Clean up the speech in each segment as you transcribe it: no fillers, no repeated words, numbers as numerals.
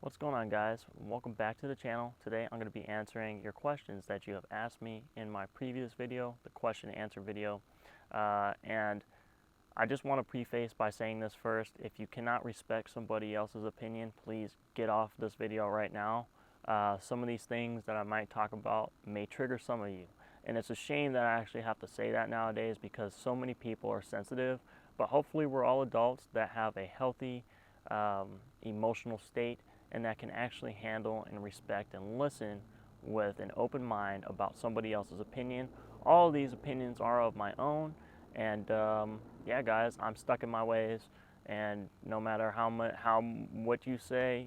What's going on, guys? Welcome back to the channel. Today I'm going to be answering your questions that you have asked me in my previous video, the question and answer video. And I just want to preface by saying this first. If you cannot respect somebody else's opinion, please get off this video right now. Some of these things that I might talk about may trigger some of you. And it's a shame that I actually have to say that nowadays because so many people are sensitive. But hopefully we're all adults that have a healthy emotional state and that can actually handle and respect and listen with an open mind about somebody else's opinion. All of these opinions are of my own, and yeah, guys, I'm stuck in my ways, and no matter what you say,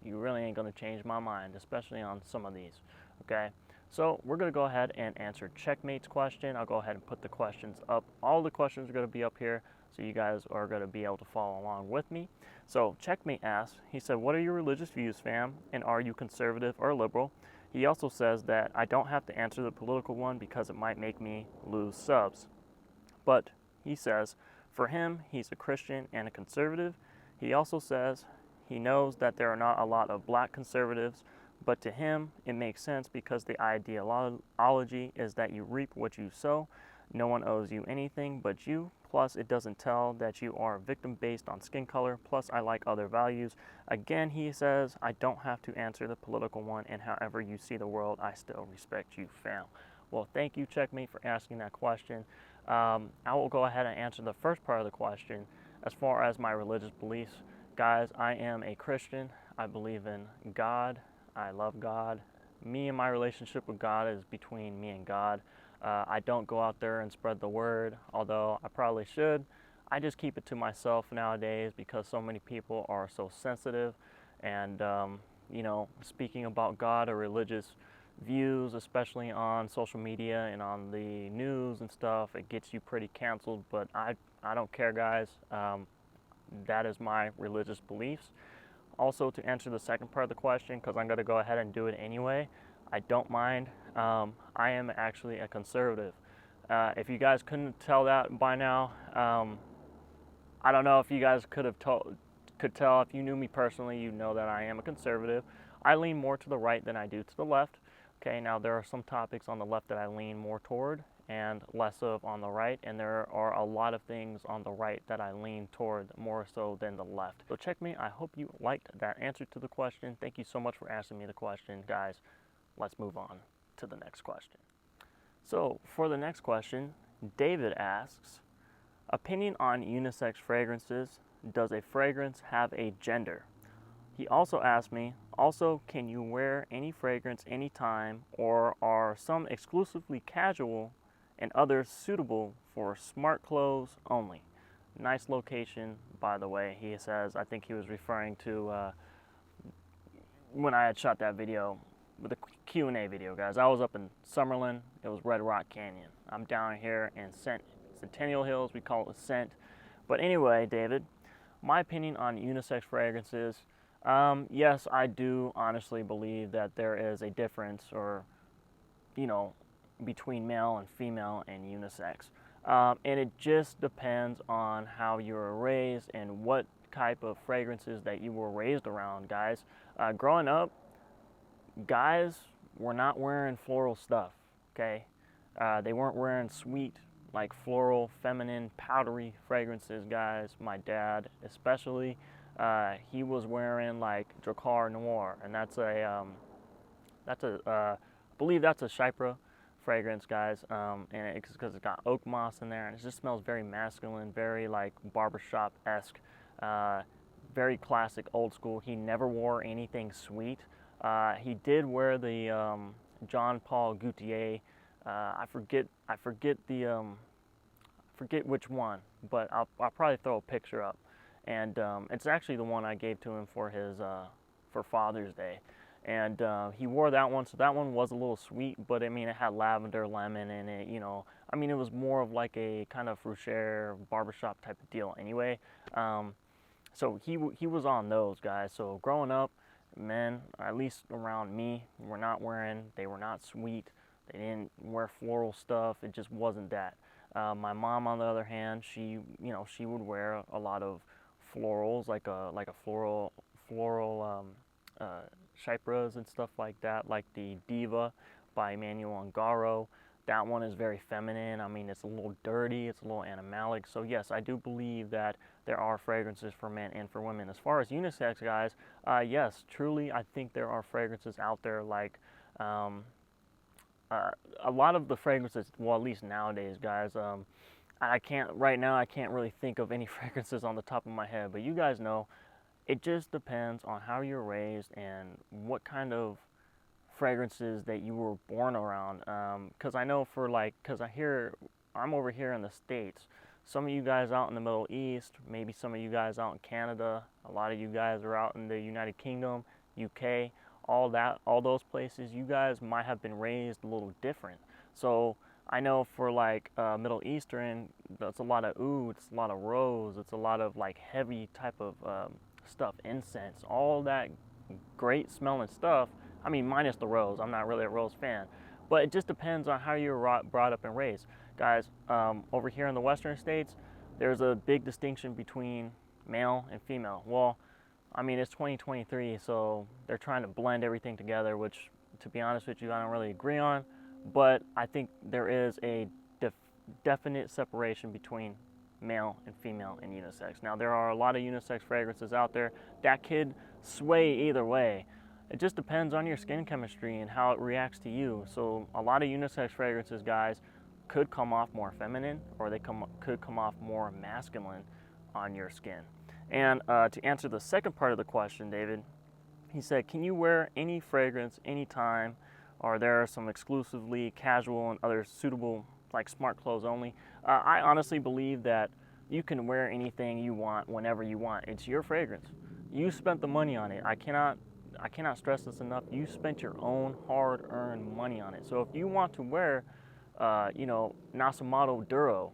you really ain't gonna change my mind, especially on some of these. Okay, so we're gonna go ahead and answer Checkmate's question. I'll go ahead and put the questions up. All the questions are gonna be up here, so you guys are gonna be able to follow along with me. So Checkmate asks, he said, what are your religious views, fam? And are you conservative or liberal? He also says that I don't have to answer the political one because it might make me lose subs. But he says, for him, he's a Christian and a conservative. He also says he knows that there are not a lot of black conservatives, but to him, it makes sense because the ideology is that you reap what you sow. No one owes you anything but you. Plus, it doesn't tell that you are a victim based on skin color. Plus, I like other values. Again, he says, I don't have to answer the political one, and however you see the world, I still respect you, fam. Well, thank you, Checkmate, for asking that question. I will go ahead and answer the first part of the question. As far as my religious beliefs, guys, I am a Christian. I believe in God. I love God. Me and my relationship with God is between me and God. I don't go out there and spread the word, although I probably should. I just keep it to myself nowadays because so many people are so sensitive. And, you know, speaking about God or religious views, especially on social media and on the news and stuff, it gets you pretty canceled. But I don't care, guys. That is my religious beliefs. Also, to answer the second part of the question, because I'm going to go ahead and do it anyway, I don't mind. I am actually a conservative. If you guys couldn't tell that by now, I don't know if you guys could tell. If you knew me personally, you know that I am a conservative. I lean more to the right than I do to the left. Okay, now there are some topics on the left that I lean more toward and less of on the right, and there are a lot of things on the right that I lean toward more so than the left. So Checkmate, I hope you liked that answer to the question. Thank you so much for asking me the question, guys. Let's move on to the next question. So for the next question, David asks, opinion on unisex fragrances. Does a fragrance have a gender? He also asked me, also, can you wear any fragrance anytime, or are some exclusively casual and others suitable for smart clothes only? Nice location, by the way. He says, I think he was referring to when I had shot that video, with the Q&A video, guys. I was up in Summerlin. It was Red Rock Canyon. I'm down here in Centennial Hills. We call it Cent. But anyway, David, my opinion on unisex fragrances, yes, I do honestly believe that there is a difference, or, you know, between male and female and unisex. And it just depends on how you were raised and what type of fragrances that you were raised around, guys. Growing up, guys were not wearing floral stuff, okay? They weren't wearing sweet, like floral, feminine, powdery fragrances, guys. My dad, especially, he was wearing like Drakkar Noir, and I believe that's a Chypre fragrance, guys. And it's because it's got oak moss in there, and it just smells very masculine, very like barbershop-esque, very classic, old school. He never wore anything sweet. He did wear the Jean Paul Gaultier. I forget which one, but I'll probably throw a picture up. And it's actually the one I gave to him for his for Father's Day. And he wore that one, so that one was a little sweet, but I mean it had lavender, lemon in it. You know, I mean it was more of like a kind of Frucher barbershop type of deal. Anyway, so he was on those, guys. So growing up, men, at least around me, they were not sweet. They didn't wear floral stuff. It just wasn't that. My mom, on the other hand, she would wear a lot of florals, like a floral chypras and stuff like that, like the Diva by Emmanuel Ungaro. That one is very feminine. I mean, it's a little dirty, it's a little animalic. So yes, I do believe that there are fragrances for men and for women. As far as unisex, guys, yes, truly, I think there are fragrances out there like a lot of the fragrances, well, at least nowadays, guys, right now, I can't really think of any fragrances on the top of my head, but you guys know, it just depends on how you're raised and what kind of fragrances that you were born around. Because I know I'm over here in the States. Some of you guys out in the Middle East, maybe some of you guys out in Canada, a lot of you guys are out in the United Kingdom, UK, all those places, you guys might have been raised a little different. So I know for like Middle Eastern, that's a lot of oud, it's a lot of rose, it's a lot of like heavy type of stuff, incense, all that great smelling stuff. I mean, minus the rose. I'm not really a rose fan, but it just depends on how you're brought up and raised. Guys, over here in the Western states, there's a big distinction between male and female. Well, I mean, it's 2023, so they're trying to blend everything together, which, to be honest with you, I don't really agree on. But I think there is a definite separation between male and female and unisex. Now, there are a lot of unisex fragrances out there that could sway either way. It just depends on your skin chemistry and how it reacts to you. So a lot of unisex fragrances, guys, could come off more feminine, or they could come off more masculine on your skin. And to answer the second part of the question, David, he said, can you wear any fragrance anytime, or there are some exclusively casual and other suitable, like smart clothes only? I honestly believe that you can wear anything you want whenever you want. It's your fragrance. You spent the money on it. I cannot stress this enough. You spent your own hard-earned money on it. So if you want to wear, Nasomato Duro,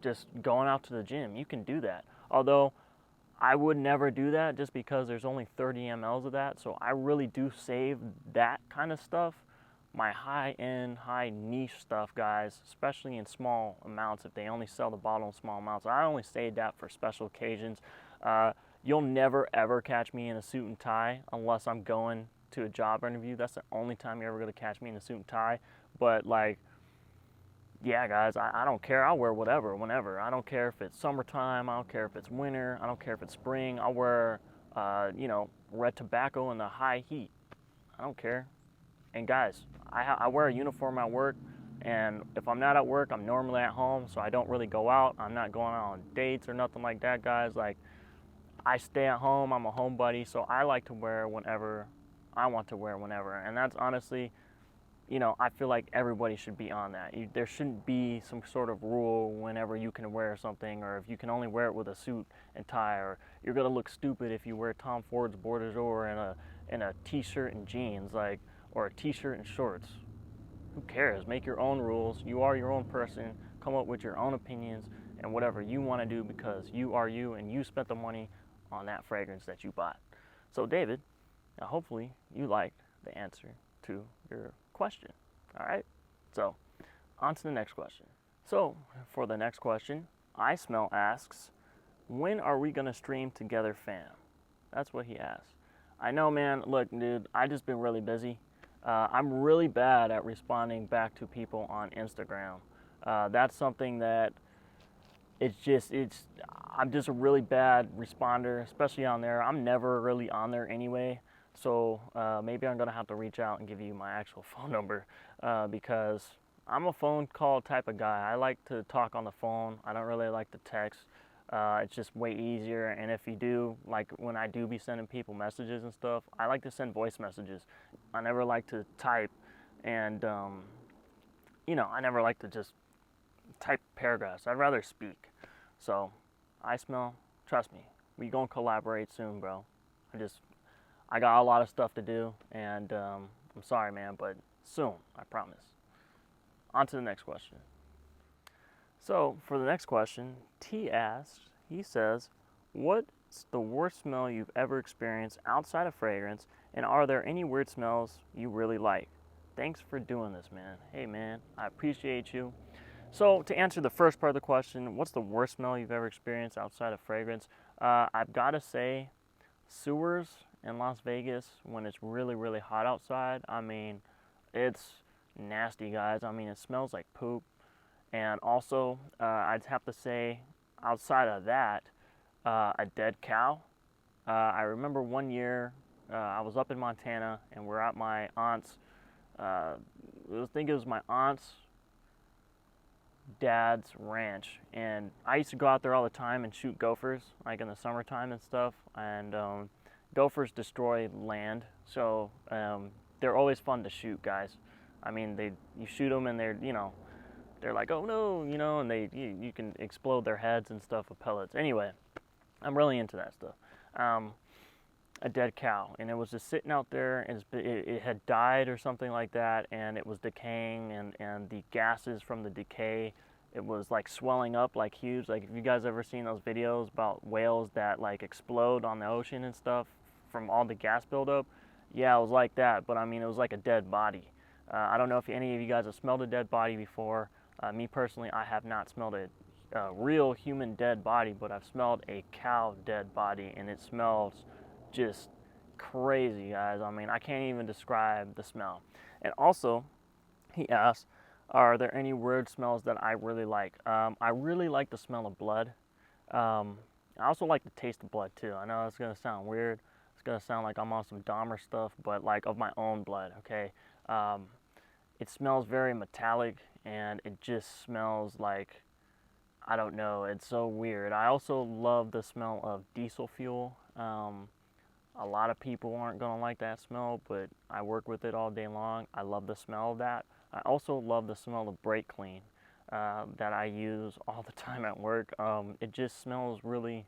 just going out to the gym, you can do that. Although I would never do that just because there's only 30 mLs of that. So I really do save that kind of stuff, my high-end, high niche stuff, guys, especially in small amounts. If they only sell the bottle in small amounts, I only save that for special occasions. You'll never ever catch me in a suit and tie unless I'm going to a job interview. That's the only time you're ever going to catch me in a suit and tie. But like, yeah, guys, I don't care. I'll wear whatever, whenever. I don't care if it's summertime. I don't care if it's winter. I don't care if it's spring. I'll wear, red tobacco in the high heat. I don't care. And guys, I wear a uniform at work, and if I'm not at work, I'm normally at home, so I don't really go out. I'm not going out on dates or nothing like that, guys. Like, I stay at home. I'm a homebody, so I like to wear whenever I want to wear whenever. And that's honestly, I feel like everybody should be on that. There shouldn't be some sort of rule whenever you can wear something, or if you can only wear it with a suit and tie, or you're gonna look stupid if you wear Tom Ford's Border Jour in a t-shirt and jeans, like, or a t-shirt and shorts. Who cares? Make your own rules. You are your own person. Come up with your own opinions and whatever you want to do, because you are you and you spent the money on that fragrance that you bought. So David, hopefully you liked the answer to your question. All right, so on to the next question. So for the next question, iSMELL asks, when are we gonna stream together, fam? That's what he asked. I know, man. Look, dude, I just been really busy. I'm really bad at responding back to people on Instagram. That's something that I'm just a really bad responder, especially on there. I'm never really on there anyway. So maybe I'm gonna have to reach out and give you my actual phone number, because I'm a phone call type of guy. I like to talk on the phone. I don't really like to text. It's just way easier. And if you do, like when I do be sending people messages and stuff, I like to send voice messages. I never like to type, and I never like to just type paragraphs. I'd rather speak. So iSMELL, trust me, we gonna collaborate soon, bro. I got a lot of stuff to do, and I'm sorry, man, but soon, I promise. On to the next question. So for the next question, T asks, he says, what's the worst smell you've ever experienced outside of fragrance, and are there any weird smells you really like? Thanks for doing this, man. Hey, man, I appreciate you. So to answer the first part of the question, what's the worst smell you've ever experienced outside of fragrance? I've got to say, sewers in Las Vegas when it's really, really hot outside. I mean, it's nasty, guys. I mean, it smells like poop. And also, I'd have to say, outside of that, a dead cow. I remember one year I was up in Montana and we're at my aunt's. I think it was my aunt's dad's ranch, and I used to go out there all the time and shoot gophers, like in the summertime and stuff. And gophers destroy land, so they're always fun to shoot, guys. I mean, you shoot them and they're like, oh no, and you can explode their heads and stuff with pellets. Anyway, I'm really into that stuff. A dead cow, and it was just sitting out there, and it had died or something like that, and it was decaying, and the gases from the decay, it was like swelling up like huge. Like, if you guys ever seen those videos about whales that like explode on the ocean and stuff from all the gas buildup, yeah, it was like that. But I mean, it was like a dead body. I don't know if any of you guys have smelled a dead body before. Me personally, I have not smelled a real human dead body, but I've smelled a cow dead body, and it smells just crazy, guys. I mean, I can't even describe the smell. And also, he asked, are there any weird smells that I really like? I really like the smell of blood. I also like the taste of blood too. I know it's gonna sound weird. It's gonna sound like I'm on some Dahmer stuff, but like of my own blood, okay? It smells very metallic, and it just smells like, I don't know, it's so weird. I also love the smell of diesel fuel. A lot of people aren't going to like that smell, but I work with it all day long. I love the smell of that. I also love the smell of brake clean that I use all the time at work. It just smells really,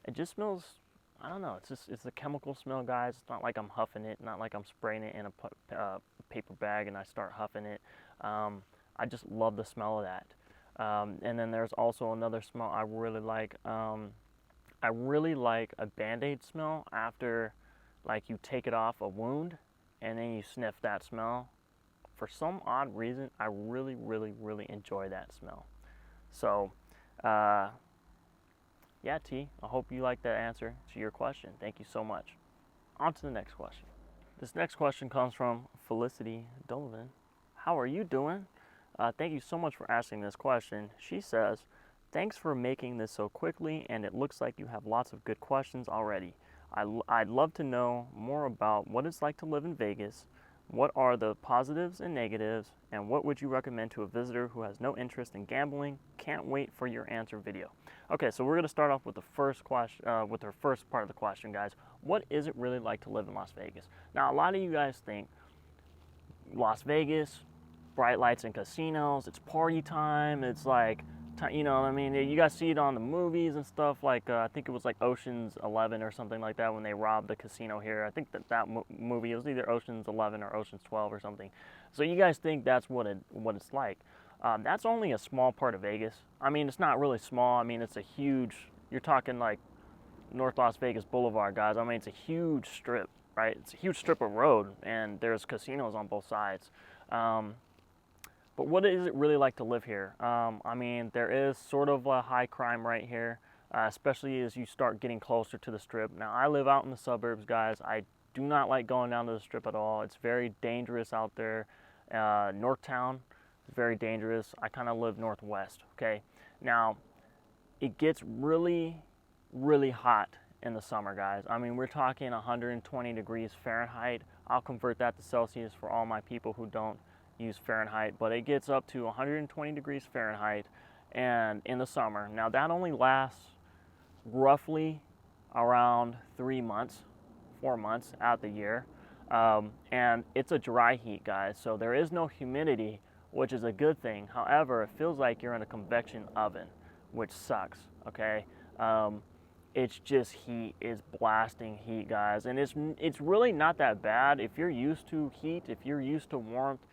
I don't know, it's a chemical smell, guys. It's not like I'm huffing it, not like I'm spraying it in a paper bag and I start huffing it. I just love the smell of that. And then there's also another smell I really like. I really like a Band-Aid smell after, like, you take it off a wound and then you sniff that smell. For some odd reason, I really, really, really enjoy that smell. So, yeah, T, I hope you like that answer to your question. Thank you so much. On to the next question. This next question comes from Felicity Diluvian. How are you doing? Thank you so much for asking this question. She says, thanks for making this so quickly, and it looks like you have lots of good questions already. I'd love to know more about what it's like to live in Vegas. What are the positives and negatives, and what would you recommend to a visitor who has no interest in gambling? Can't wait for your answer video. Okay, so we're going to start off with the first question, with our first part of the question, guys. What is it really like to live in Las Vegas? Now, a lot of you guys think Las Vegas, bright lights and casinos, it's party time, it's like, you know what I mean? You guys see it on the movies and stuff, like I think it was like Ocean's 11 or something like that when they robbed the casino here. I think that movie, it was either Ocean's 11 or Ocean's 12 or something. So you guys think that's what it's like. That's only a small part of Vegas. I mean, it's not really small. I mean, it's a huge, you're talking like North Las Vegas Boulevard, guys. I mean, it's a huge strip, right? It's a huge strip of road, and there's casinos on both sides. But what is it really like to live here? I mean, there is sort of a high crime right here, especially as you start getting closer to the strip. Now, I live out in the suburbs, guys. I do not like going down to the strip at all. It's very dangerous out there. Northtown is very dangerous. I kind of live northwest, okay? Now, it gets really, really hot in the summer, guys. I mean, we're talking 120 degrees Fahrenheit. I'll convert that to Celsius for all my people who don't use Fahrenheit, but it gets up to 120 degrees Fahrenheit and in the summer. Now, that only lasts roughly around 3 months, 4 months out the year, and it's a dry heat, guys, so there is no humidity, which is a good thing. However, it feels like you're in a convection oven, which sucks, okay? It's just heat, it's blasting heat, guys, and it's really not that bad. If you're used to heat, if you're used to warmth,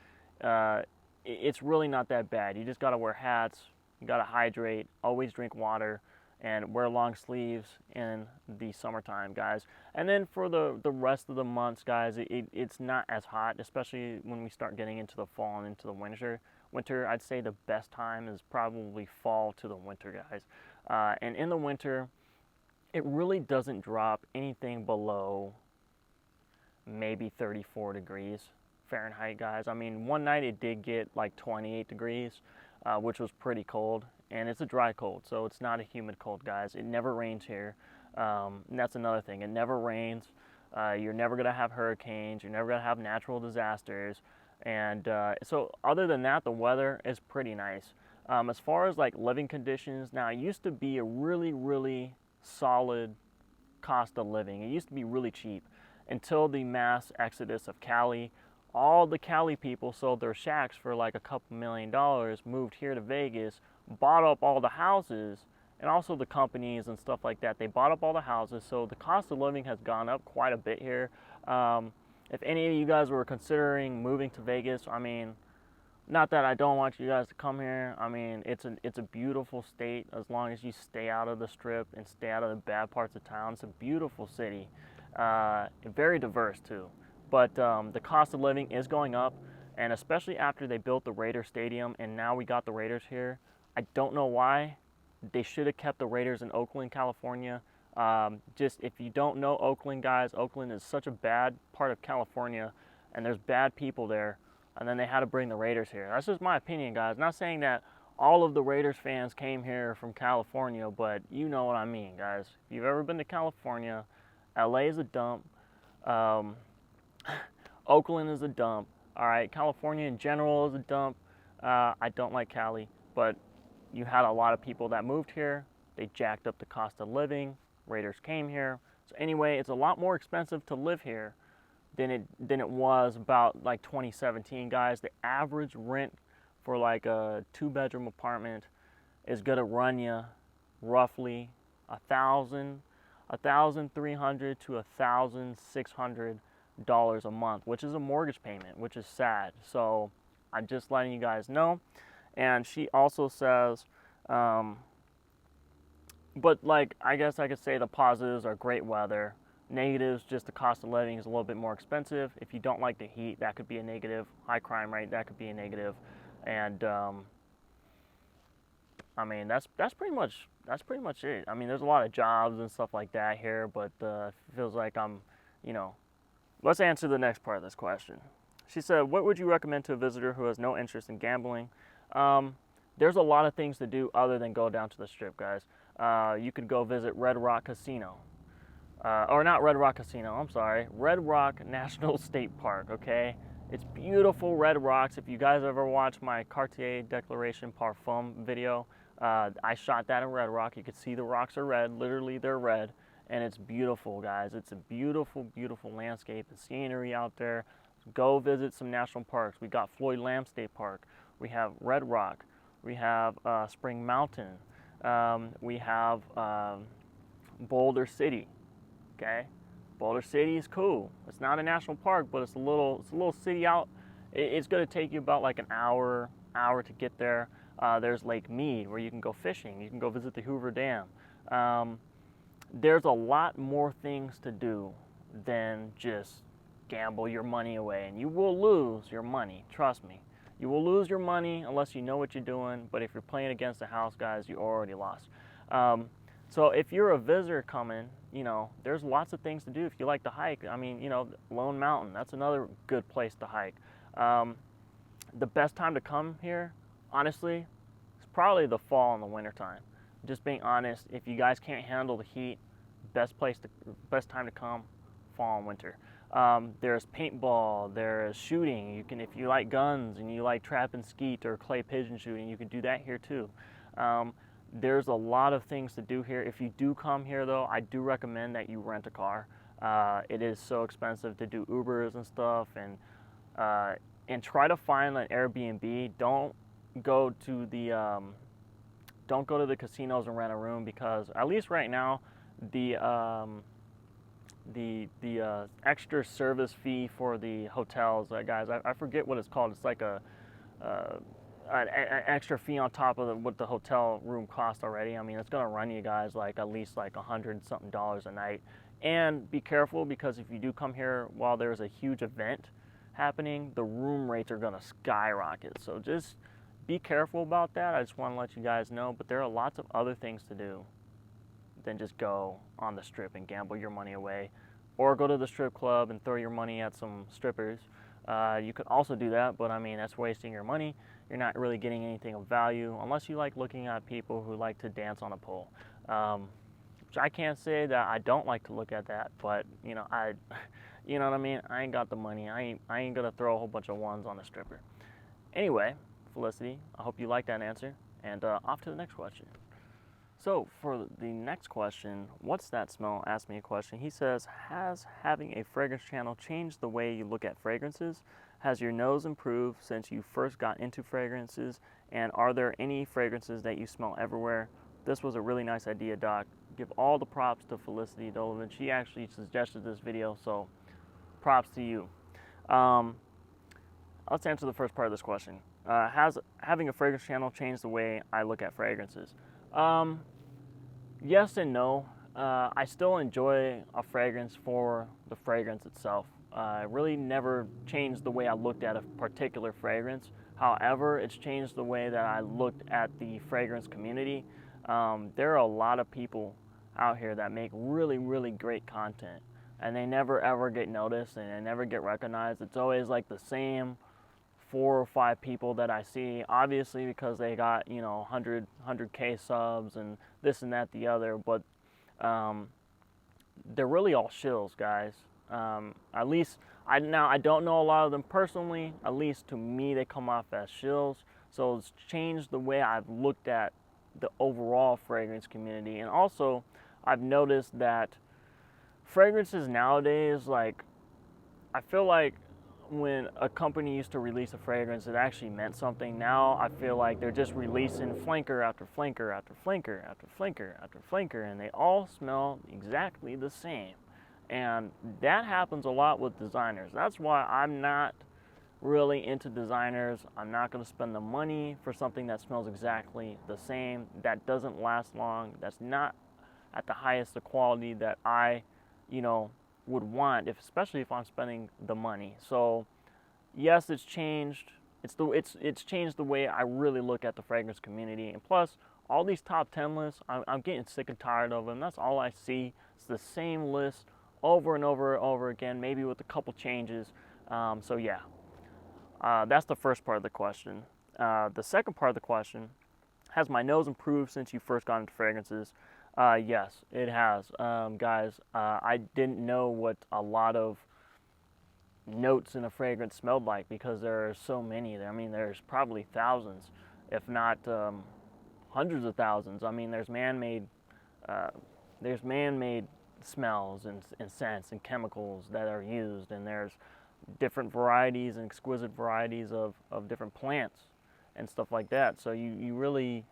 it's really not that bad. You just got to wear hats, you got to hydrate, always drink water, and wear long sleeves in the summertime, guys. And then for the rest of the months, guys, it's not as hot, especially when we start getting into the fall and into the winter. I'd say the best time is probably fall to the winter, guys. And in the winter, it really doesn't drop anything below maybe 34 degrees Fahrenheit, guys. I mean, one night it did get like 28 degrees, which was pretty cold, and it's a dry cold, so it's not a humid cold, guys. It never rains here, and that's another thing. It never rains. You're never gonna have hurricanes. You're never gonna have natural disasters, and so other than that, the weather is pretty nice. As far as like living conditions, now it used to be a really solid cost of living. It used to be really cheap until the mass exodus of Cali. All the Cali people sold their shacks for like a couple $1,000,000, moved here to Vegas, bought up all the houses, and also the companies and stuff like that. They bought up all the houses, so the cost of living has gone up quite a bit here. If any of you guys were considering moving to Vegas, I mean, not that I don't want you guys to come here. I mean, it's a beautiful state as long as you stay out of the Strip and stay out of the bad parts of town. It's a beautiful city, very diverse too. But the cost of living is going up, and especially after they built the Raiders Stadium and now we got the Raiders here. I don't know why. They should have kept the Raiders in Oakland, California. Just if you don't know Oakland, guys, Oakland is such a bad part of California, and there's bad people there, and then they had to bring the Raiders here. That's just my opinion, guys. Not saying that all of the Raiders fans came here from California, but you know what I mean, guys. If you've ever been to California, LA is a dump. Oakland is a dump. All right, California in general is a dump. I don't like Cali, but you had a lot of people that moved here. They jacked up the cost of living. Raiders came here. So anyway, it's a lot more expensive to live here than it was about like 2017, guys. The average rent for like a 2-bedroom apartment is gonna run you roughly $1,300 to $1,600 a month, which is a mortgage payment, which is sad. So I'm just letting you guys know. And she also says, but like, I guess I could say the positives are great weather. Negatives, just the cost of living is a little bit more expensive. If you don't like the heat, that could be a negative. High crime rate, that could be a negative. And I mean, that's pretty much it. I mean, there's a lot of jobs and stuff like that here, but it feels like let's answer the next part of this question. She said, what would you recommend to a visitor who has no interest in gambling? There's a lot of things to do other than go down to the Strip, guys. You could go visit Red Rock Casino. Or not Red Rock Casino, I'm sorry. Red Rock National State Park, okay? It's beautiful red rocks. If you guys ever watched my Cartier Declaration Parfum video, I shot that in Red Rock. You can see the rocks are red. Literally, they're red. And it's beautiful, guys. It's a beautiful, beautiful landscape and scenery out there. Go visit some national parks. We got Floyd Lamb State Park. We have Red Rock. We have Spring Mountain. We have Boulder City. Okay, Boulder City is cool. It's not a national park, but it's a little city out. It's going to take you about like an hour to get there. There's Lake Mead where you can go fishing. You can go visit the Hoover Dam. There's a lot more things to do than just gamble your money away, and you will lose your money. Trust me, you will lose your money unless you know what you're doing. But if you're playing against the house, guys, you already lost. So if you're a visitor coming, there's lots of things to do if you like to hike. I mean, Lone Mountain, that's another good place to hike. The best time to come here, honestly, is probably the fall and the winter time. Just being honest, if you guys can't handle the heat, best time to come, fall and winter. There's paintball, there's shooting. If you like guns and you like trap and skeet or clay pigeon shooting, you can do that here too. There's a lot of things to do here. If you do come here, though, I do recommend that you rent a car. It is so expensive to do Ubers and stuff, and try to find an Airbnb. Don't go to the casinos and rent a room, because at least right now, the extra service fee for the hotels, guys, I forget what it's called. It's like an extra fee on top of what the hotel room costs already. I mean, it's going to run you guys like at least like $100-something a night. And be careful, because if you do come here while there's a huge event happening, the room rates are going to skyrocket. So just be careful about that. I just want to let you guys know. But there are lots of other things to do than just go on the Strip and gamble your money away, or go to the strip club and throw your money at some strippers. You could also do that, but I mean, that's wasting your money. You're not really getting anything of value unless you like looking at people who like to dance on a pole. Which I can't say that I don't like to look at that, but you know, you know what I mean? I ain't got the money. I ain't gonna throw a whole bunch of ones on a stripper. Anyway, Felicity, I hope you like that answer, and off to the next question. So for the next question, what's that smell? Asked me a question. He says, has having a fragrance channel changed the way you look at fragrances? Has your nose improved since you first got into fragrances? And are there any fragrances that you smell everywhere? This was a really nice idea, Doc. Give all the props to Felicity Diluvian. She actually suggested this video, so props to you. Let's answer the first part of this question. Has having a fragrance channel changed the way I look at fragrances? Yes and no. I still enjoy a fragrance for the fragrance itself. It really never changed the way I looked at a particular fragrance. However, it's changed the way that I looked at the fragrance community. There are a lot of people out here that make really, really great content, and they never ever get noticed and they never get recognized. It's always like the same 4 or 5 people that I see, obviously because they got, you know, 100K subs and this and that the other, but they're really all shills, guys. At least I don't know a lot of them personally. At least to me, they come off as shills. So it's changed the way I've looked at the overall fragrance community. And also, I've noticed that fragrances nowadays, like, I feel like when a company used to release a fragrance, it actually meant something. Now I feel like they're just releasing flanker after flanker after flanker after flanker after flanker, and they all smell exactly the same. And that happens a lot with designers. That's why I'm not really into designers. I'm not going to spend the money for something that smells exactly the same, that doesn't last long, that's not at the highest of quality that I, you know, would want, especially if I'm spending the money. So yes, it's changed. It's changed the way I really look at the fragrance community. And plus, all these top 10 lists, I'm getting sick and tired of them. That's all I see. It's the same list over and over and over again, maybe with a couple changes. So yeah, that's the first part of the question. The second part of the question, has my nose improved since you first got into fragrances? Yes, it has. Guys, I didn't know what a lot of notes in a fragrance smelled like because there are so many. I mean, there's probably thousands, if not hundreds of thousands. I mean, there's man-made smells and scents and chemicals that are used, and there's different varieties and exquisite varieties of different plants and stuff like that. So you really,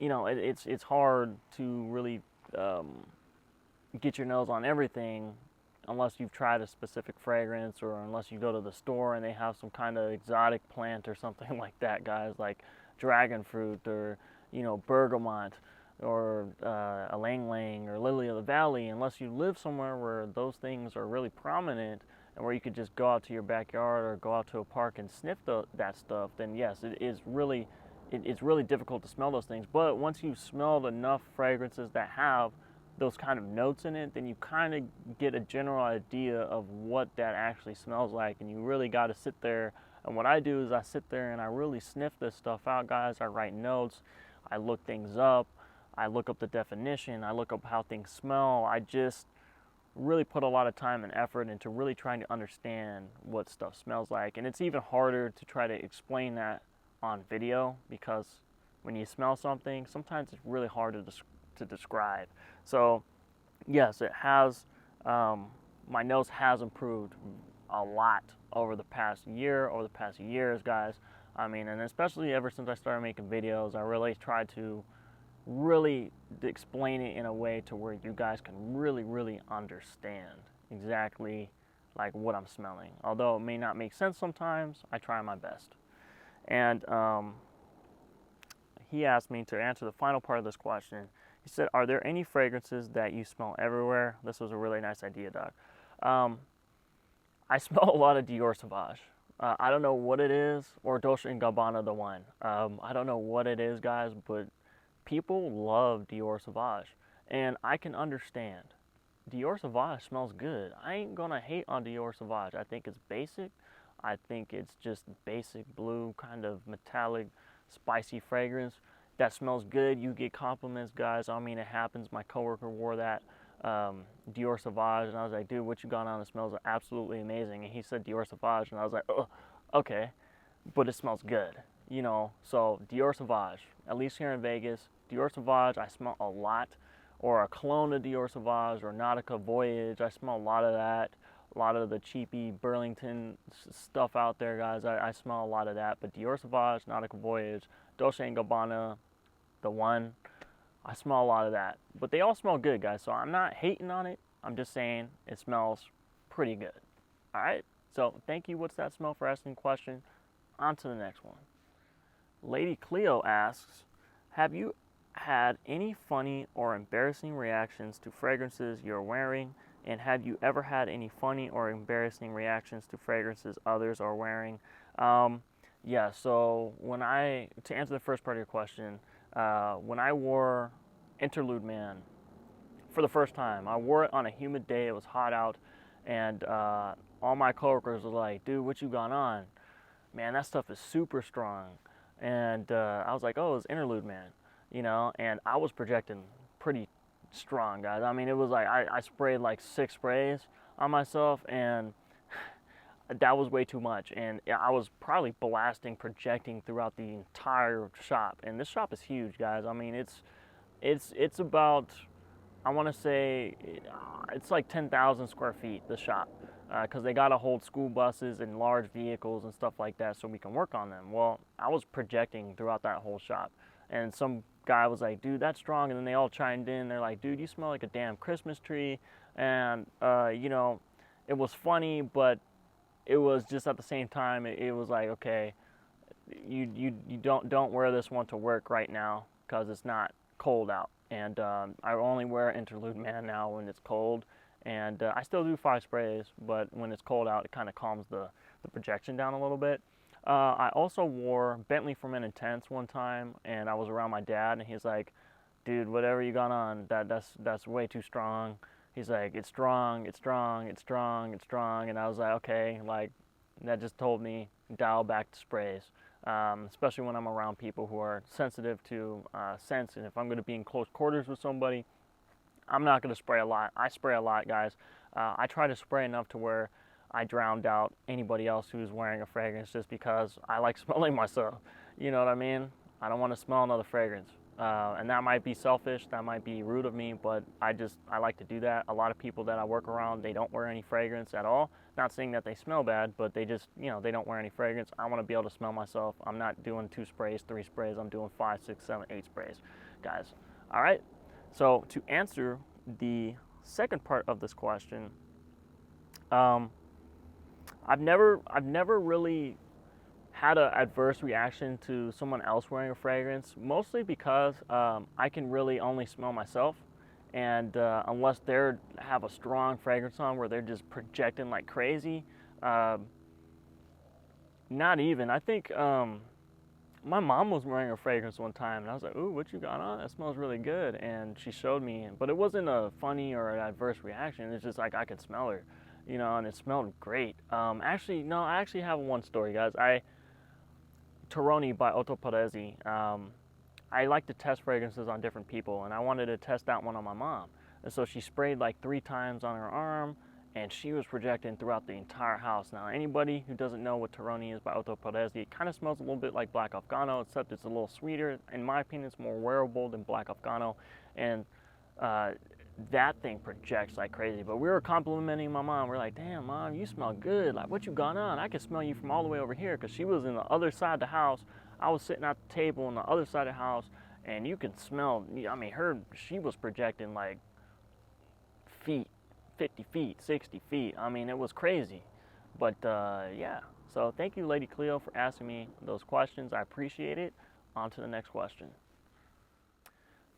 you know, it's hard to really get your nose on everything unless you've tried a specific fragrance, or unless you go to the store and they have some kind of exotic plant or something like that, guys, like dragon fruit, or, you know, bergamot, or ylang ylang, or lily of the valley. Unless you live somewhere where those things are really prominent and where you could just go out to your backyard or go out to a park and sniff that stuff, then yes, it's really difficult to smell those things. But once you've smelled enough fragrances that have those kind of notes in it, then you kind of get a general idea of what that actually smells like. And you really got to sit there, and what I do is I sit there and I really sniff this stuff out, guys. I write notes, I look things up, I look up the definition, I look up how things smell. I just really put a lot of time and effort into really trying to understand what stuff smells like. And it's even harder to try to explain that on video, because when you smell something, sometimes it's really hard to describe. So yes, it has, my nose has improved a lot over the past year, over the past years, guys. I mean, and especially ever since I started making videos, I really tried to really explain it in a way to where you guys can really understand exactly like what I'm smelling. Although it may not make sense sometimes, I try my best. And he asked me to answer the final part of this question. He said, are there any fragrances that you smell everywhere? This was a really nice idea, Doc. I smell a lot of Dior Sauvage. I don't know what it is, or Dolce & Gabbana the wine. I don't know what it is, guys, but people love Dior Sauvage, and I can understand. Dior Sauvage smells good. I ain't gonna hate on Dior Sauvage. I think it's basic. I think it's just basic blue, kind of metallic, spicy fragrance that smells good. You get compliments, guys. I mean, it happens. My coworker wore that Dior Sauvage, and I was like, dude, what you got on? It smells absolutely amazing. And he said Dior Sauvage, and I was like, oh, okay, but it smells good, you know. So Dior Sauvage, at least here in Vegas, Dior Sauvage, I smell a lot. Or a clone of Dior Sauvage or Nautica Voyage. I smell a lot of that. A lot of the cheapy Burlington stuff out there, guys. I smell a lot of that. But Dior Sauvage, Nautica Voyage, Dolce & Gabbana, the one, I smell a lot of that. But they all smell good, guys. So I'm not hating on it. I'm just saying it smells pretty good. All right? So thank you, What's That Smell, for asking the question. On to the next one. Lady Cleo asks, have you had any funny or embarrassing reactions to fragrances you're wearing? And have you ever had any funny or embarrassing reactions to fragrances others are wearing? Yeah, so to answer the first part of your question, when I wore Interlude Man for the first time, I wore it on a humid day. It was hot out, and all my coworkers were like, dude, what you got on? Man, that stuff is super strong. And I was like, oh, it's Interlude Man, you know, and I was projecting pretty strong, guys. I mean, it was like I sprayed like 6 sprays on myself, and that was way too much. And I was probably projecting throughout the entire shop. And this shop is huge, guys. I mean, it's about, I want to say, it's like 10,000 square feet, the shop, because they got to hold school buses and large vehicles and stuff like that so we can work on them. Well, I was projecting throughout that whole shop, and some guy was like, dude, that's strong. And then they all chimed in. They're like, dude, you smell like a damn Christmas tree. And you know, it was funny, but it was just at the same time, it was like, okay, you don't wear this one to work right now because it's not cold out. And I only wear Interlude Man now when it's cold. And I still do 5 sprays, but when it's cold out, it kind of calms the projection down a little bit. I also wore Bentley for Men Intense one time, and I was around my dad, and he's like, dude, whatever you got on, that's way too strong. He's like, it's strong, it's strong, it's strong, it's strong. And I was like, okay, like, that just told me dial back the sprays, especially when I'm around people who are sensitive to scents. And if I'm going to be in close quarters with somebody, I'm not going to spray a lot. I spray a lot, guys. I try to spray enough to where I drowned out anybody else who's wearing a fragrance just because I like smelling myself. You know what I mean? I don't want to smell another fragrance. And that might be selfish, that might be rude of me, but I like to do that. A lot of people that I work around, they don't wear any fragrance at all. Not saying that they smell bad, but they just, you know, they don't wear any fragrance. I want to be able to smell myself. I'm not doing 2 sprays, 3 sprays. I'm doing 5, 6, 7, 8 sprays, guys. All right? So to answer the second part of this question, I've never really had an adverse reaction to someone else wearing a fragrance, mostly because I can really only smell myself, and unless they have a strong fragrance on where they're just projecting like crazy, not even. I think my mom was wearing a fragrance one time, and I was like, ooh, what you got on? That smells really good. And she showed me, but it wasn't a funny or an adverse reaction. It's just like I could smell her, you know, and it smelled great. Actually, no, I actually have one story, guys. Toroni by Otto Paresi. I like to test fragrances on different people, and I wanted to test that one on my mom. And so she sprayed like 3 times on her arm, and she was projecting throughout the entire house. Now, anybody who doesn't know what Toroni is by Otto Paresi, it kind of smells a little bit like Black Afgano, except it's a little sweeter. In my opinion, it's more wearable than Black Afgano, and that thing projects like crazy. But we were complimenting my mom. We're like, damn, Mom, you smell good. Like, what you got on? I can smell you from all the way over here, because she was in the other side of the house. I was sitting at the table on the other side of the house, and you can smell, I mean, she was projecting like feet, 50 feet, 60 feet. I mean, it was crazy. But yeah, so thank you, Lady Cleo, for asking me those questions. I appreciate it. On to the next question.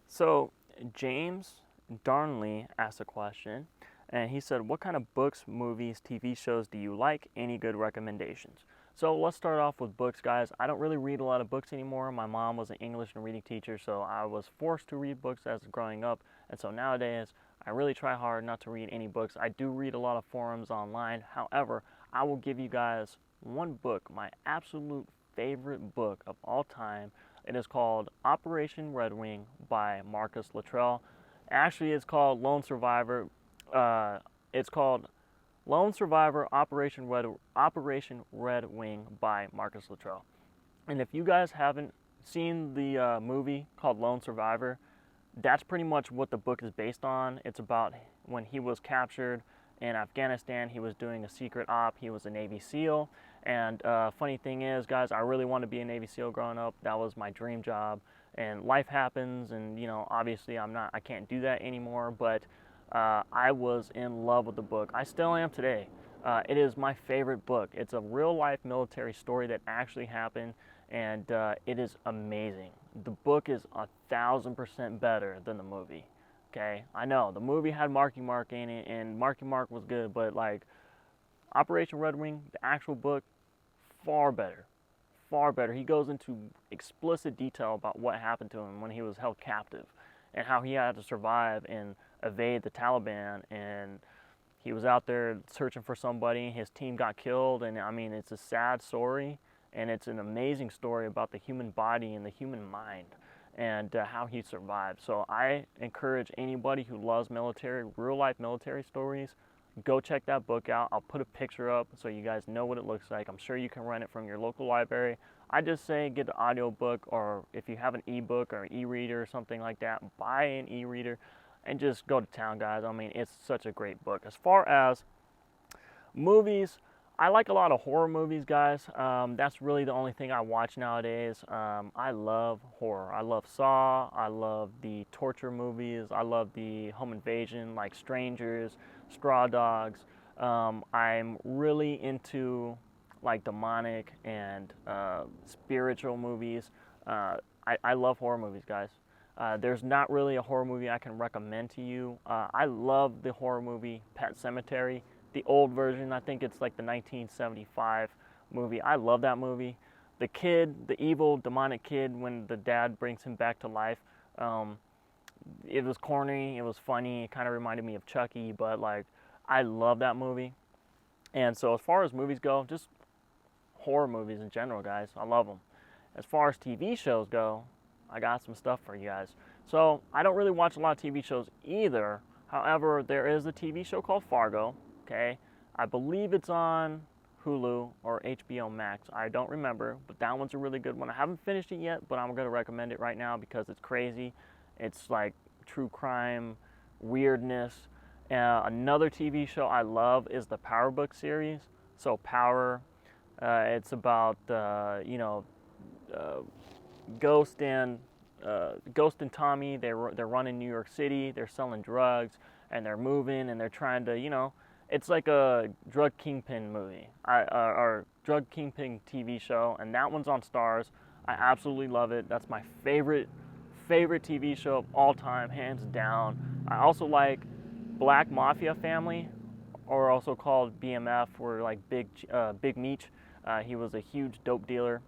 So James Darnley asked a question, and he said, what kind of books, movies, TV shows do you like? Any good recommendations? So let's start off with books, guys. I don't really read a lot of books anymore. My mom was an English and reading teacher, so I was forced to read books as growing up. And so nowadays, I really try hard not to read any books. I do read a lot of forums online. However, I will give you guys one book, my absolute favorite book of all time. It is called Operation Red Wing by Marcus Luttrell. Actually, it's called Lone Survivor. It's called Lone Survivor Operation Red Wing by Marcus Luttrell. And if you guys haven't seen the movie called Lone Survivor, that's pretty much what the book is based on. It's about when he was captured in Afghanistan. He was doing a secret op. He was a Navy SEAL. And funny thing is, guys, I really wanted to be a Navy SEAL growing up. That was my dream job. And life happens, and you know, obviously I can't do that anymore. But I was in love with the book. I still am today. It is my favorite book. It's a real life military story that actually happened, and it is amazing. The book is 1,000% better than the movie. Okay, I know the movie had Marky Mark in it, and Marky Mark was good, but like Operation Red Wing, the actual book, far better, far better. He goes into explicit detail about what happened to him when he was held captive, and how he had to survive and evade the Taliban, and he was out there searching for somebody. His team got killed, and I mean, it's a sad story, and it's an amazing story about the human body and the human mind, and how he survived. So I encourage anybody who loves military, real life military stories, go check that book out. I'll put a picture up so you guys know what it looks like. I'm sure you can rent it from your local library. I just say get the audio book, or if you have an ebook or an e-reader or something like that, buy an e-reader and just go to town, guys. I mean, it's such a great book. As far as movies, I like a lot of horror movies, guys. That's really the only thing I watch nowadays. I love horror. I love Saw. I love the torture movies. I love the home invasion, like Strangers, Straw Dogs. I'm really into like demonic and spiritual movies. I love horror movies, guys. There's not really a horror movie I can recommend to you. I love the horror movie Pet Sematary, the old version. I think it's like the 1975 movie. I love that movie. The kid, the evil demonic kid, when the dad brings him back to life, it was corny, it was funny, it kind of reminded me of Chucky, but like, I love that movie. And so as far as movies go, just horror movies in general, guys, I love them. As far as TV shows go, I got some stuff for you guys. So I don't really watch a lot of TV shows either. However, there is a TV show called Fargo, okay? I believe it's on Hulu or HBO Max. I don't remember, but that one's a really good one. I haven't finished it yet, but I'm going to recommend it right now because it's crazy. It's like true crime, weirdness. Another TV show I love is the Power Book series. So Power, it's about, Ghost and Tommy. They're running New York City. They're selling drugs, and they're moving, and they're trying to, it's like a drug kingpin movie, or drug kingpin TV show, and that one's on Stars. I absolutely love it. That's my favorite TV show of all time, hands down. I also like Black Mafia Family, or also called BMF, or like Big Meech. He was a huge dope dealer.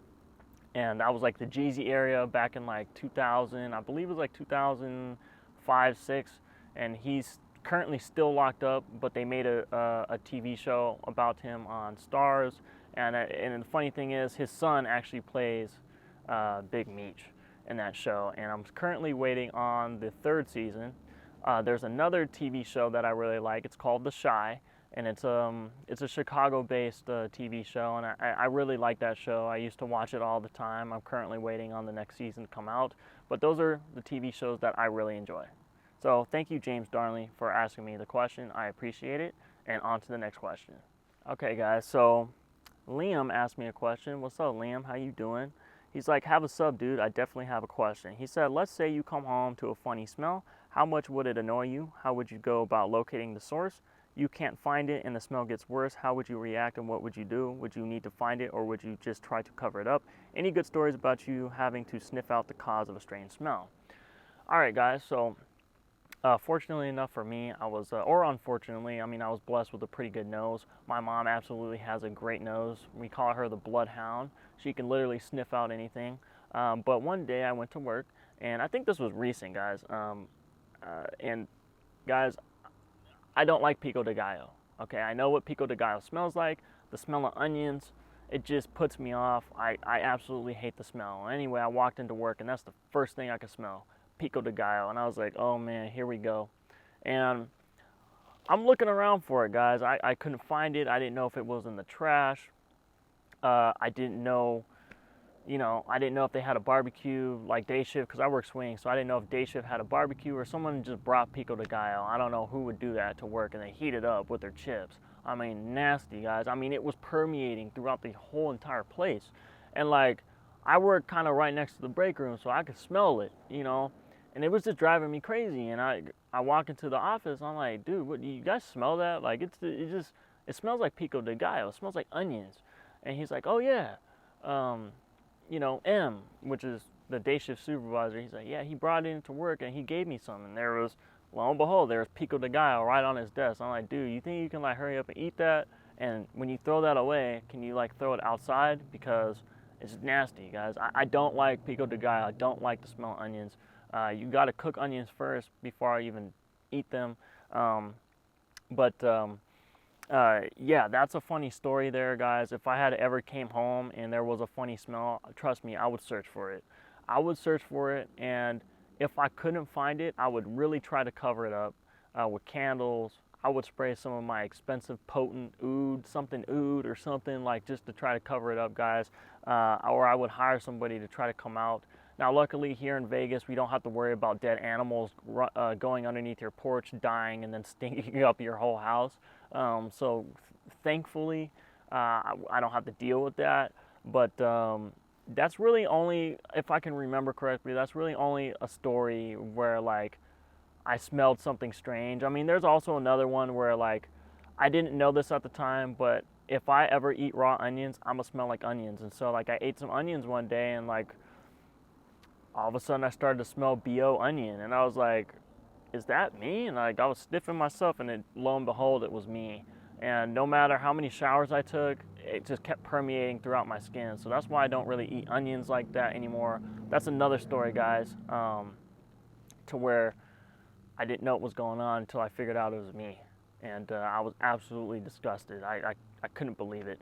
And that was like the Jeezy area back in like 2000, I believe it was like 2005, 6. And he's currently still locked up, but they made a TV show about him on Stars. And the funny thing is, his son actually plays Big Meech in that show. And I'm currently waiting on the 3rd season. There's another TV show that I really like. It's called The Chi. And it's a Chicago-based TV show, and I really like that show. I used to watch it all the time. I'm currently waiting on the next season to come out. But those are the TV shows that I really enjoy. So thank you, James Darnley, for asking me the question. I appreciate it. And on to the next question. Okay, guys, so Liam asked me a question. What's up, Liam? How you doing? He's like, have a sub, dude. I definitely have a question. He said, let's say you come home to a funny smell. How much would it annoy you? How would you go about locating the source? You can't find it and the smell gets worse. How would you react and what would you do? Would you need to find it or would you just try to cover it up? Any good stories about you having to sniff out the cause of a strange smell? All right, guys, so fortunately enough for me, or unfortunately, I was blessed with a pretty good nose. My mom absolutely has a great nose. We call her the bloodhound. She can literally sniff out anything. But one day I went to work, and I think this was recent, guys. And guys, I don't like pico de gallo. Okay, I know what pico de gallo smells like. The smell of onions, it just puts me off. I absolutely hate the smell. Anyway, I walked into work and that's the first thing I could smell, pico de gallo. And I was like, oh man, here we go. And I'm looking around for it, guys. I couldn't find it. I didn't know if it was in the trash. I didn't know, I didn't know if they had a barbecue like day shift, because I work swing, so I didn't know if day shift had a barbecue or someone just brought pico de gallo. I don't know who would do that to work and they heat it up with their chips. I mean, nasty, guys. I mean, it was permeating throughout the whole entire place. And like, I work kind of right next to the break room, so I could smell it, and it was just driving me crazy. And I walk into the office, I'm like, dude, what, do you guys smell that? Like, it smells like pico de gallo. It smells like onions. And he's like, oh yeah, M, which is the day shift supervisor, he's like, yeah, he brought it into work and he gave me some. And there was, lo and behold, there was pico de gallo right on his desk. I'm like, dude, you think you can like hurry up and eat that? And when you throw that away, can you like throw it outside? Because it's nasty, guys. I don't like pico de gallo. I don't like the smell of onions. You got to cook onions first before I even eat them. Yeah, that's a funny story there, guys. If I had ever came home and there was a funny smell, trust me, I would search for it. I would search for it, and if I couldn't find it, I would really try to cover it up with candles. I would spray some of my expensive potent oud, something oud or something, like just to try to cover it up, guys. Or I would hire somebody to try to come out. Now, luckily here in Vegas, we don't have to worry about dead animals going underneath your porch, dying, and then stinking up your whole house. So thankfully, I don't have to deal with that. But that's really only, if I can remember correctly, that's really only a story where like I smelled something strange. I mean, there's also another one where like I didn't know this at the time, but if I ever eat raw onions, I'm gonna smell like onions. And so like I ate some onions one day and like all of a sudden I started to smell BO onion, and I was like, is that me? And like I was sniffing myself, and lo and behold, it was me. And no matter how many showers I took, it just kept permeating throughout my skin. So that's why I don't really eat onions like that anymore. That's another story, guys, to where I didn't know what was going on until I figured out it was me. And I was absolutely disgusted. I couldn't believe it.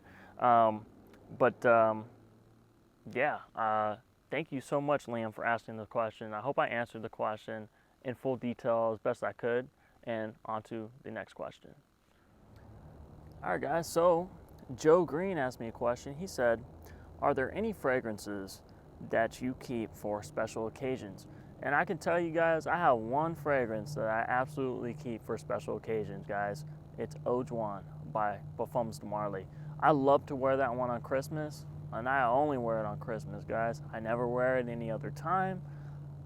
Yeah. Thank you so much, Liam, for asking the question. I hope I answered the question in full detail as best I could. And on to the next question. All right, guys, so Joe Green asked me a question. He said, are there any fragrances that you keep for special occasions? And I can tell you guys, I have one fragrance that I absolutely keep for special occasions, guys. It's Eau Juan by Parfums de Marly. I love to wear that one on Christmas, and I only wear it on Christmas, guys. I never wear it any other time.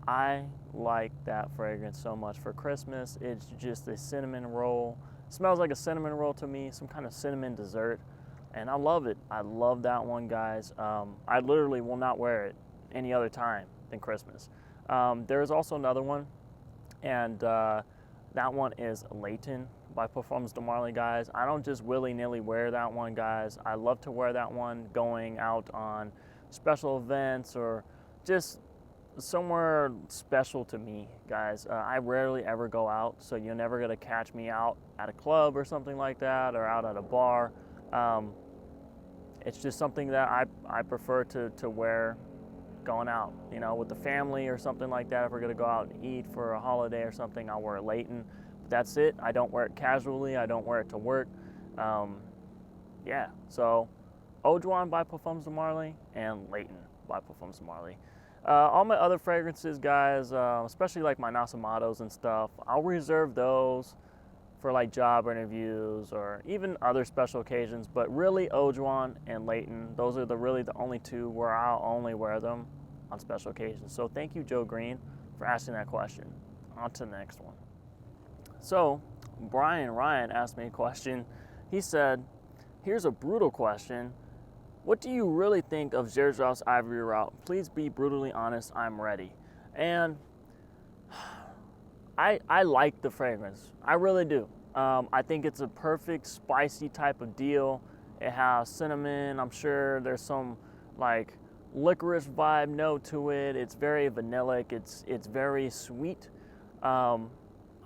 I like that fragrance so much for Christmas. It's just a cinnamon roll. It smells like a cinnamon roll to me, some kind of cinnamon dessert, and I love it. I love that one, guys. I literally will not wear it any other time than Christmas. There is also another one, and that one is Layton by Parfums de Marly, guys. I don't just willy-nilly wear that one, guys. I love to wear that one going out on special events or just somewhere special to me, guys. I rarely ever go out, so you're never gonna catch me out at a club or something like that, or out at a bar. It's just something that I prefer to wear going out, with the family or something like that. If we're gonna go out and eat for a holiday or something, I'll wear a Layton. But that's it. I don't wear it casually. I don't wear it to work. Yeah, so Eau Juan by Parfums de Marly and Layton by Parfums de Marly. All my other fragrances, guys, especially like my Nasamados and stuff, I'll reserve those for like job interviews or even other special occasions. But really, Eau Juan and Layton, those are really the only two where I'll only wear them on special occasions. So thank you, Joe Green, for asking that question. On to the next one. So Bryan Ryan asked me a question. He said, here's a brutal question. What do you really think of Gerdjouff's Ivory Route? Please be brutally honest, I'm ready. And I like the fragrance. I really do. I think it's a perfect spicy type of deal. It has cinnamon. I'm sure there's some like licorice vibe note to it. It's very vanillic. It's very sweet.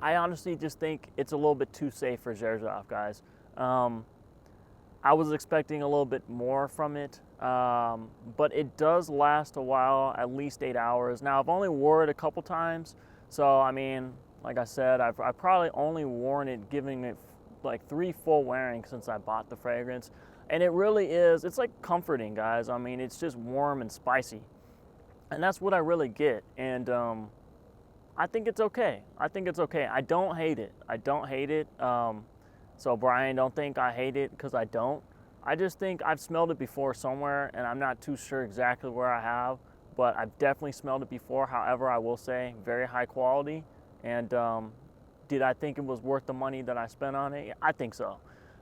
I honestly just think it's a little bit too safe for Zerzov, guys. I was expecting a little bit more from it, but it does last a while, at least 8 hours. Now, I've only wore it a couple times, so I mean, like I said, I've probably only worn it, giving it like 3 full wearings since I bought the fragrance. And it really is, it's like comforting, guys. I mean, it's just warm and spicy. And that's what I really get. And I think it's okay. I think it's okay. I don't hate it. I don't hate it. So Brian, don't think I hate it, because I don't. I just think I've smelled it before somewhere, and I'm not too sure exactly where I have, but I've definitely smelled it before. However, I will say very high quality. And did I think it was worth the money that I spent on it? I think so.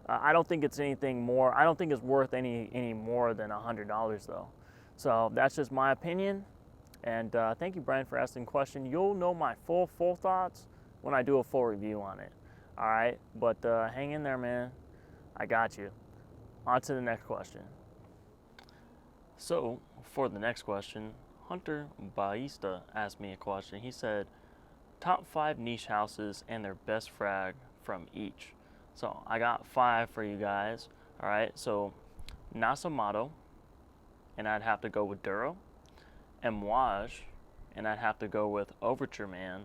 I don't think it's anything more. I don't think it's worth any more than $100 though. So that's just my opinion. And thank you, Brian, for asking the question. You'll know my full thoughts when I do a full review on it. All right, but hang in there, man. I got you. On to the next question. So for the next question, Hunter Bautista asked me a question. He said, top 5 niche houses and their best frag from each. So I got 5 for you guys. All right, so Nasamato, and I'd have to go with Duro. Amouage, and I'd have to go with Overture Man.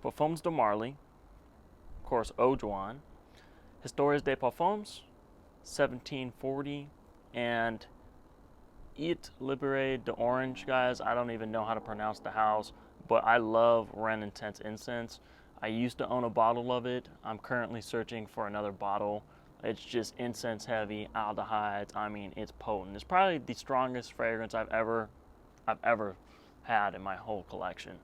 Parfums de Marly, of course, Eau Juan. Historias de Parfums, 1740, and It Libéré d'Orange, guys. I don't even know how to pronounce the house, but I love Ren Intense Incense. I used to own a bottle of it. I'm currently searching for another bottle. It's just incense heavy, aldehydes. I mean, it's potent. It's probably the strongest fragrance I've ever had in my whole collection.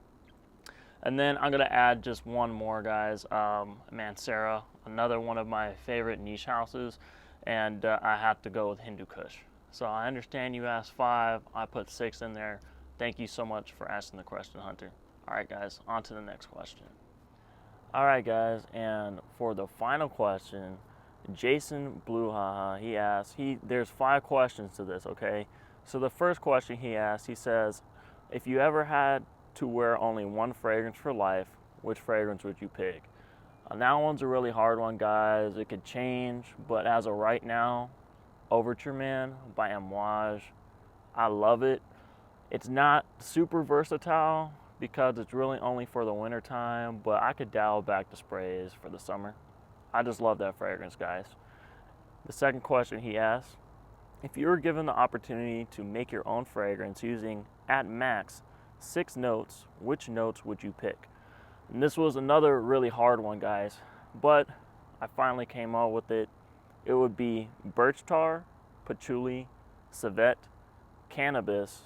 And then I'm gonna add just one more, guys. Mancera, another one of my favorite niche houses, and I have to go with Hindu Kush. So I understand you asked 5. I put 6 in there. Thank you so much for asking the question, Hunter. All right, guys, on to the next question. All right, guys, and for the final question, Jason Blaha, he asked, there's 5 questions to this, okay? So the first question he asked, he says, if you ever had to wear only one fragrance for life, which fragrance would you pick? That one's a really hard one, guys. It could change, but as of right now, Overture Man by Amouage. I love it. It's not super versatile because it's really only for the winter time, but I could dial back the sprays for the summer. I just love that fragrance, guys. The second question he asked, if you were given the opportunity to make your own fragrance using, at max, 6 notes, which notes would you pick? And this was another really hard one, guys, but I finally came up with it. It would be birch tar, patchouli, civet, cannabis,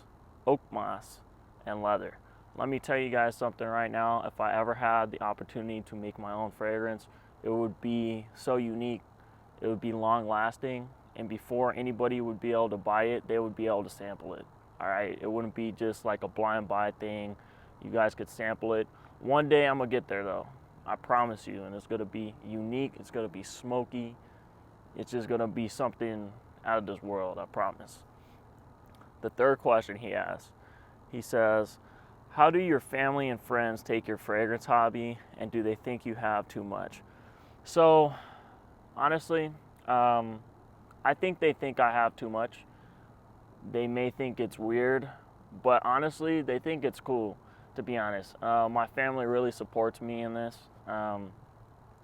oak moss, and leather. Let me tell you guys something right now. If I ever had the opportunity to make my own fragrance, it would be so unique. It would be long lasting, and before anybody would be able to buy it, they would be able to sample it. All right, it wouldn't be just like a blind buy thing. You guys could sample it. One day I'm gonna get there though, I promise you, and it's gonna be unique. It's gonna be smoky. It's just gonna be something out of this world, I promise. The third question he asked, he says, how do your family and friends take your fragrance hobby, and do they think you have too much? So honestly, I think they think I have too much. They may think it's weird, but honestly, they think it's cool, to be honest. My family really supports me in this.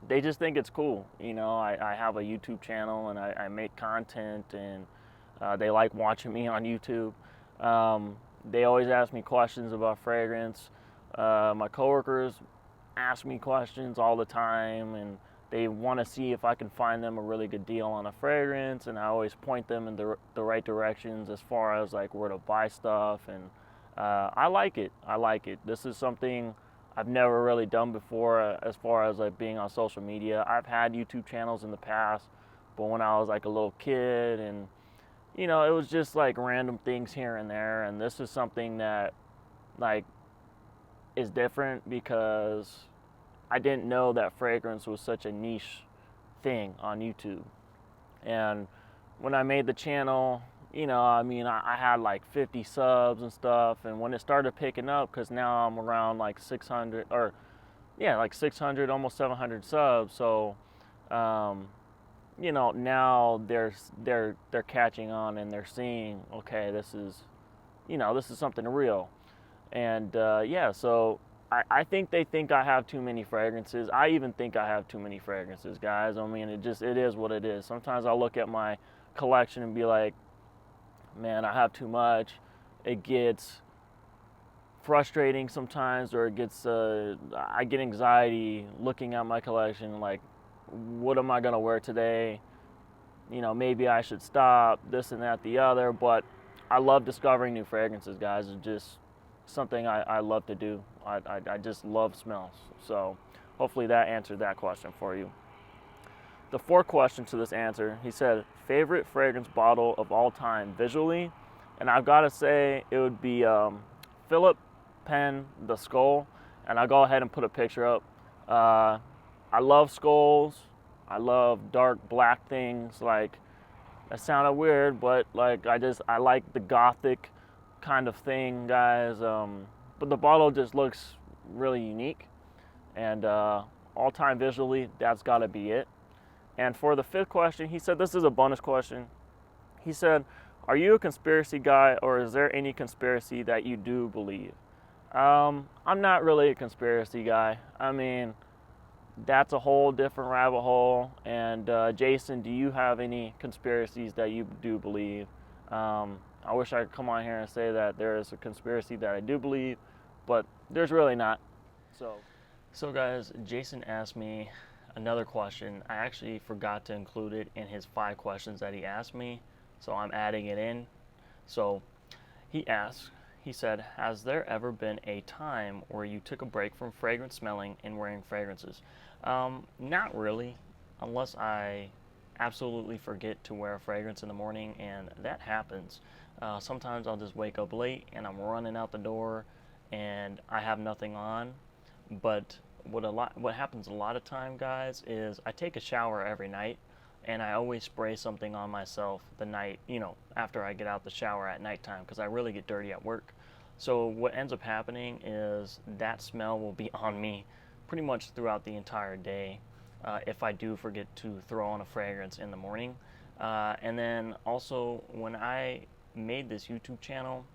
They just think it's cool. You know, I have a YouTube channel, and I make content, and they like watching me on YouTube. They always ask me questions about fragrance. My coworkers ask me questions all the time, and they want to see if I can find them a really good deal on a fragrance, and I always point them in the right directions as far as like where to buy stuff, and I like it. I like it. This is something I've never really done before as far as like being on social media. I've had YouTube channels in the past, but when I was like a little kid, and you know, it was just like random things here and there, and this is something that like is different because I didn't know that fragrance was such a niche thing on YouTube. And when I made the channel, you know, I mean, I had like 50 subs and stuff, and when it started picking up, because now I'm around like 600, or yeah, like 600, almost 700 subs. So, you know, now they're catching on and they're seeing, okay, this is, you know, this is something real. And yeah, so I think they think I have too many fragrances. I even think I have too many fragrances, guys. I mean, it is what it is. Sometimes I'll look at my collection and be like, man, I have too much. It gets frustrating sometimes, or it gets I get anxiety looking at my collection, like, what am I gonna wear today? You know, maybe I should stop, this and that, the other. But I love discovering new fragrances, guys. It's just something I love to do. I just love smells. So hopefully that answered that question for you. The fourth question to this answer, he said, favorite fragrance bottle of all time visually? And I've got to say it would be Philip Penn, the Skull. And I'll go ahead and put a picture up. I love skulls. I love dark black things. Like, that sounded weird, but like I like the gothic kind of thing, guys. But the bottle just looks really unique, and all time visually, that's got to be it. And for the fifth question, he said, this is a bonus question. He said, are you a conspiracy guy, or is there any conspiracy that you do believe? I'm not really a conspiracy guy. I mean, that's a whole different rabbit hole. And Jason, do you have any conspiracies that you do believe? I wish I could come on here and say that there is a conspiracy that I do believe, but there's really not. So guys, Jason asked me another question. I actually forgot to include it in his 5 questions that he asked me, so I'm adding it in. So he asked, he said, has there ever been a time where you took a break from fragrance smelling and wearing fragrances? Not really, unless I absolutely forget to wear a fragrance in the morning, and that happens. Sometimes I'll just wake up late and I'm running out the door and I have nothing on. But what happens a lot of time, guys, is I take a shower every night, and I always spray something on myself the night, you know, after I get out the shower at nighttime, because I really get dirty at work. So what ends up happening is that smell will be on me pretty much throughout the entire day, if I do forget to throw on a fragrance in the morning. And then also, when I made this YouTube channel,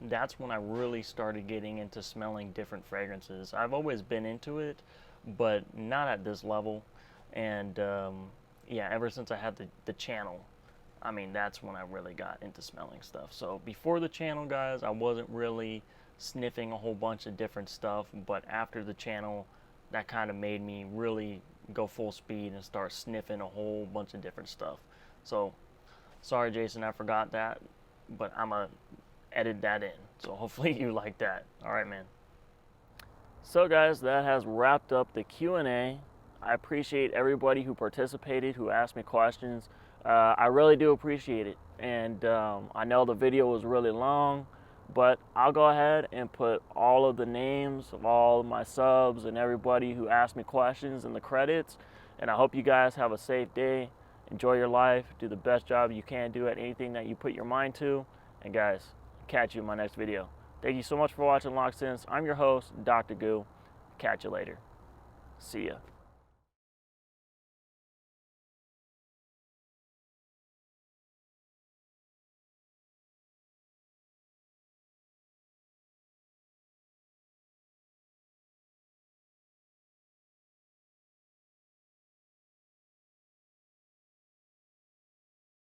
that's when I really started getting into smelling different fragrances. I've always been into it, but not at this level. And yeah, ever since I had the channel, I mean, that's when I really got into smelling stuff. So before the channel, guys, I wasn't really sniffing a whole bunch of different stuff, but after the channel, that kind of made me really go full speed and start sniffing a whole bunch of different stuff. So sorry, Jason, I forgot that, but I'm gonna edit that in. So hopefully you like that. All right, man. So guys, that has wrapped up the Q&A. I appreciate everybody who participated, who asked me questions. I really do appreciate it. And I know the video was really long, but I'll go ahead and put all of the names of all of my subs and everybody who asked me questions in the credits. And I hope you guys have a safe day. Enjoy your life. Do the best job you can do at anything that you put your mind to. And guys, catch you in my next video. Thank you so much for watching Loc'd. I'm your host, Dr.Goo. Catch you later. See ya.